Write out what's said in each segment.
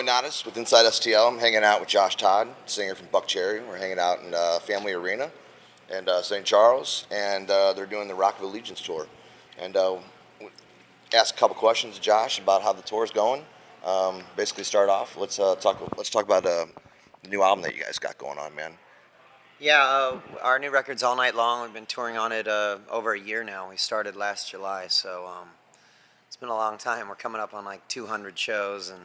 Nadas with Inside STL. I'm hanging out with Josh Todd, singer from BuckCherry. We're hanging out in Family Arena and St. Charles, and they're doing the Rock of Allegiance tour. And ask a couple questions to Josh about how the tour is going. Basically, start off. Let's talk about the new album that you guys got going on, man. Yeah, our new record's All Night Long. We've been touring on it over a year now. We started last July, so it's been a long time. We're coming up on like 200 shows, and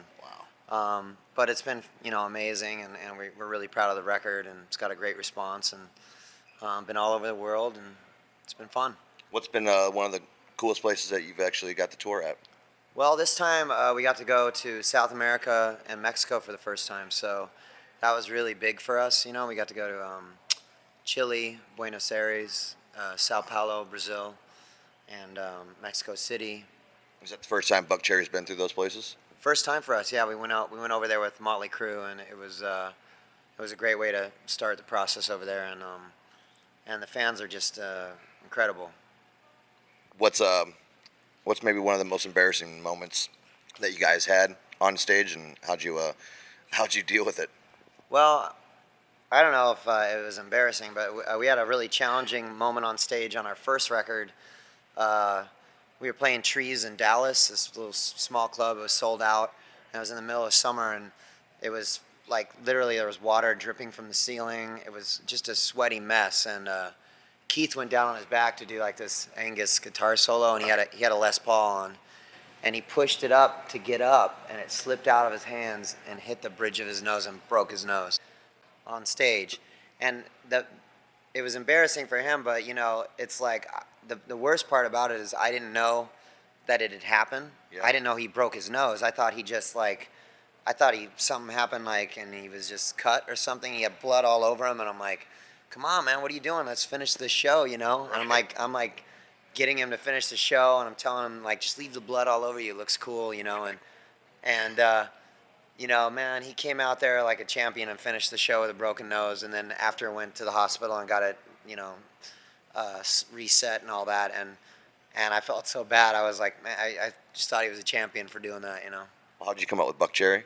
Wow. but it's been amazing, and we're really proud of the record, and it's got a great response, and been all over the world, and it's been fun. What's been one of the coolest places that you've actually got to tour at? Well, this time we got to go to South America and Mexico for the first time, so that was really big for us. We got to go to Chile, Buenos Aires, Sao Paulo, Brazil, and Mexico City. Is that the first time BuckCherry's been through those places? First time for us, yeah. We went over there with Motley Crue, and it was a great way to start the process over there, and the fans are just incredible. What's maybe one of the most embarrassing moments that you guys had on stage, and how'd you deal with it? Well, I don't know if it was embarrassing, but we had a really challenging moment on stage on our first record. We were playing Trees in Dallas, this little small club. It was sold out, and it was in the middle of summer, and it was like literally there was water dripping from the ceiling. It was just a sweaty mess, and Keith went down on his back to do like this Angus guitar solo, and he had a Les Paul on, and he pushed it up to get up, and it slipped out of his hands and hit the bridge of his nose and broke his nose on stage. And it was embarrassing for him, but it's like the worst part about it is I didn't know that it had happened. Yeah. I didn't know he broke his nose. I thought something happened, and he was just cut or something. He had blood all over him, and I'm like, come on, man, what are you doing? Let's finish this show, And I'm like getting him to finish the show, and I'm telling him just leave the blood all over you. It looks cool, and man, he came out there like a champion and finished the show with a broken nose, and then after went to the hospital and got it, reset and all that, and I felt so bad. I was like, man, I just thought he was a champion for doing that, How'd you come up with BuckCherry?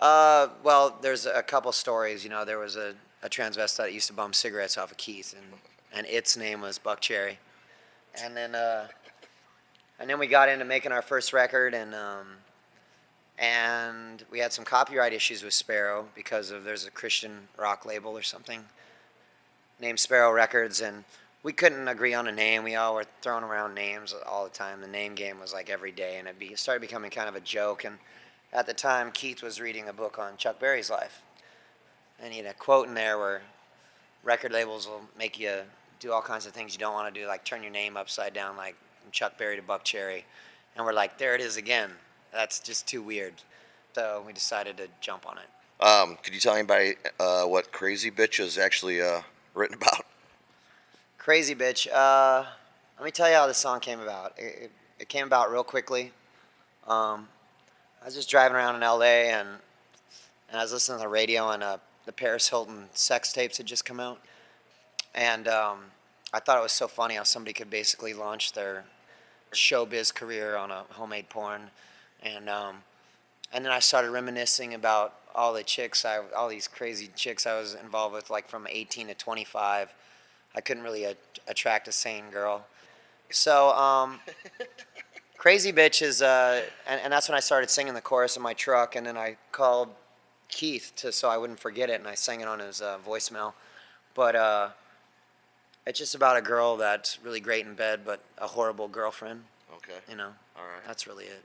Well, there's a couple stories. There was a transvestite that used to bum cigarettes off of Keith, and its name was BuckCherry, and then we got into making our first record, and we had some copyright issues with Sparrow because there's a Christian rock label or something named Sparrow Records, and we couldn't agree on a name. We all were throwing around names all the time. The name game was like every day, and it started becoming kind of a joke. And at the time, Keith was reading a book on Chuck Berry's life, and he had a quote in there where record labels will make you do all kinds of things you don't want to do, like turn your name upside down, like from Chuck Berry to BuckCherry. And we're like, there it is again. That's just too weird. So we decided to jump on it. Could you tell anybody what Crazy Bitch is actually written about? Crazy Bitch. Let me tell you how this song came about. It came about real quickly. I was just driving around in L.A. and I was listening to the radio, and the Paris Hilton sex tapes had just come out. And I thought it was so funny how somebody could basically launch their showbiz career on a homemade porn. And then I started reminiscing about all these crazy chicks I was involved with, like from 18 to 25. I couldn't really attract a sane girl. So Crazy Bitch is, and that's when I started singing the chorus in my truck, and then I called Keith so I wouldn't forget it, and I sang it on his voicemail. But it's just about a girl that's really great in bed, but a horrible girlfriend. Okay. All right. That's really it.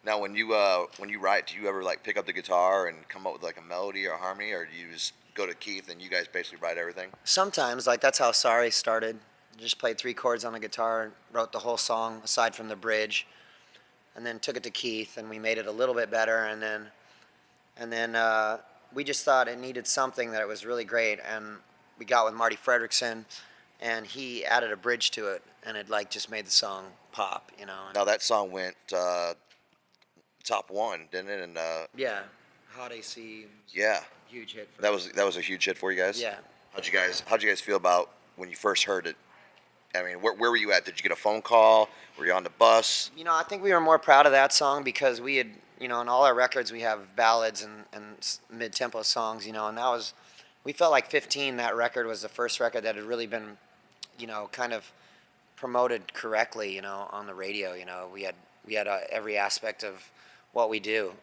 Now, when you write, do you ever pick up the guitar and come up with a melody or a harmony, or do you just go to Keith and you guys basically write everything? Sometimes, that's how Sorry started. Just played 3 chords on the guitar, wrote the whole song aside from the bridge, and then took it to Keith, and we made it a little bit better, and then we just thought it needed something that was really great, and we got with Marty Fredrickson, and he added a bridge to it, and it just made the song pop, Now that song went top 1, didn't it? And yeah, Hot AC. Yeah. Huge hit. That was a huge hit for you guys. Yeah. How'd you guys feel about when you first heard it? I mean, where were you at? Did you get a phone call? Were you on the bus? I think we were more proud of that song because we in all our records we have ballads and mid-tempo songs, and we felt like 15, that record was the first record that had really been, kind of promoted correctly, on the radio. We had every aspect of what we do,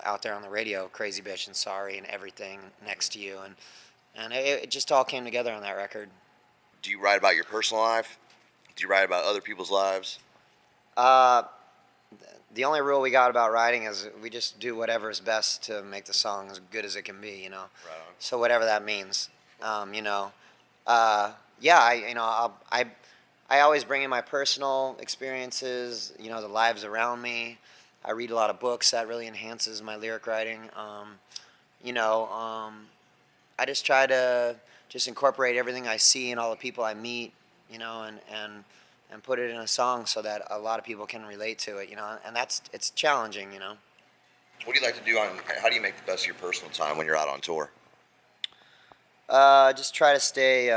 out there on the radio, Crazy Bitch and Sorry and Everything, Next to You, and it just all came together on that record. Do you write about your personal life? Do you write about other people's lives? Uh, the only rule we got about writing is we just do whatever is best to make the song as good as it can be, Right on. So whatever that means, yeah, I always bring in my personal experiences, the lives around me. I read a lot of books that really enhances my lyric writing. I just try to just incorporate everything I see and all the people I meet, and put it in a song so that a lot of people can relate to it, and it's challenging. What do you like to do how do you make the best of your personal time when you're out on tour? Just try to stay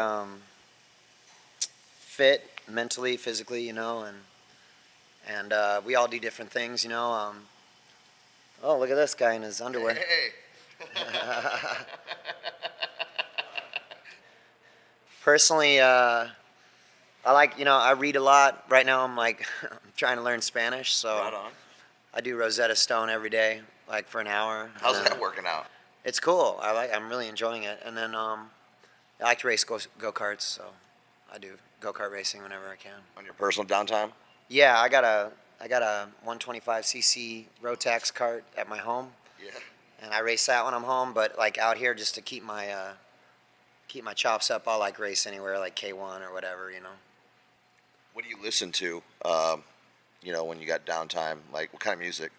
fit mentally, physically, and we all do different things, Oh, look at this guy in his underwear. Hey. Personally, I like, I read a lot. Right now I'm I'm trying to learn Spanish, so Right on. I do Rosetta Stone every day, for an hour. How's that working out? It's cool. I'm really enjoying it. And then I like to race go-karts, so I do go-kart racing whenever I can. On your personal downtime? Yeah, I got a 125cc Rotax kart at my home. Yeah. And I race that when I'm home, but out here just to keep my chops up, I'll race anywhere, like K1 or whatever. What do you listen to, when you got downtime? Like, what kind of music?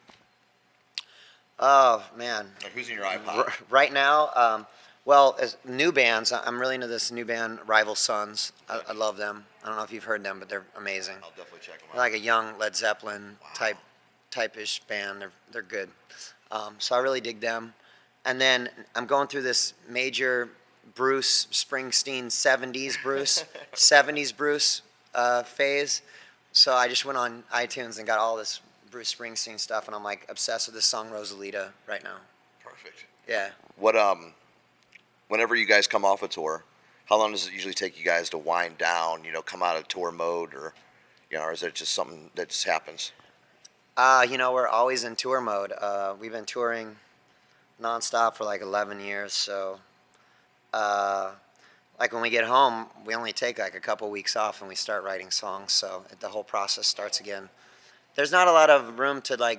Oh man. Like, who's in your iPod? Right now, well, as new bands, I'm really into this new band, Rival Sons. I love them. I don't know if you've heard them, but they're amazing. I'll definitely check them out. They're like a young Led Zeppelin type-ish band. They're good. So I really dig them. And then I'm going through this major Bruce Springsteen 70s Bruce phase. So I just went on iTunes and got all this Bruce Springsteen stuff, and I'm obsessed with this song Rosalita right now. Perfect. Yeah. What whenever you guys come off a tour, how long does it usually take you guys to wind down? Come out of tour mode, or or is it just something that just happens? We're always in tour mode. We've been touring nonstop for 11 years, so when we get home, we only take a couple weeks off and we start writing songs, so the whole process starts again. There's not a lot of room to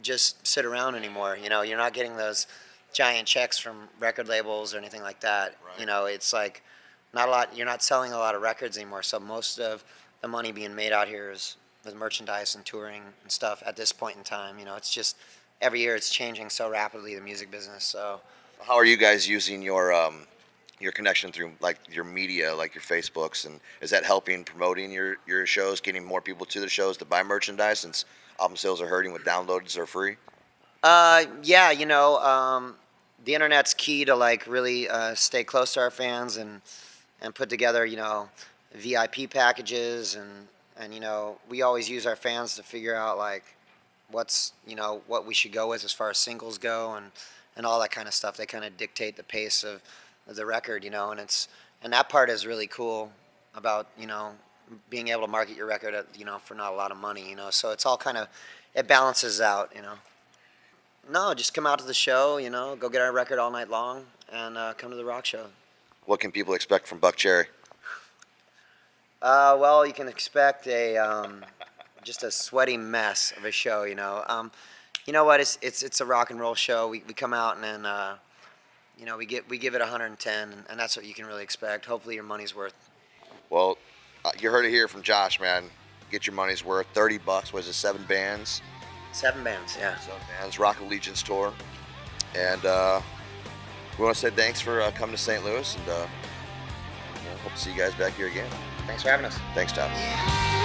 just sit around anymore. You're not getting those giant checks from record labels or anything like that. Right. It's not a lot. You're not selling a lot of records anymore, so most of the money being made out here is with merchandise and touring and stuff at this point in time. It's just every year it's changing so rapidly, the music business. So How are you guys using your connection through your media, like your Facebooks, and is that helping promoting your shows, getting more people to the shows to buy merchandise since album sales are hurting with downloads are free? Yeah, the internet's key to really stay close to our fans and put together VIP packages and we always use our fans to figure out what's what we should go with as far as singles go and all that kind of stuff. They kind of dictate the pace of the record, and that part is really cool about being able to market your record at, for not a lot of money, so it's all it balances out. No, just come out to the show, go get our record all night long and come to the rock show. What can people expect from BuckCherry? Well, you can expect just a sweaty mess of a show. You know what? It's a rock and roll show. We come out and then we give it 110, and that's what you can really expect. Hopefully, your money's worth. Well, you heard it here from Josh, man. Get your money's worth. $30. Was it 7 bands? 7 bands, yeah. 7 bands. Rock Allegiance tour, and we want to say thanks for coming to St. Louis, and hope to see you guys back here again. Thanks for having us. Thanks, Todd. Yeah.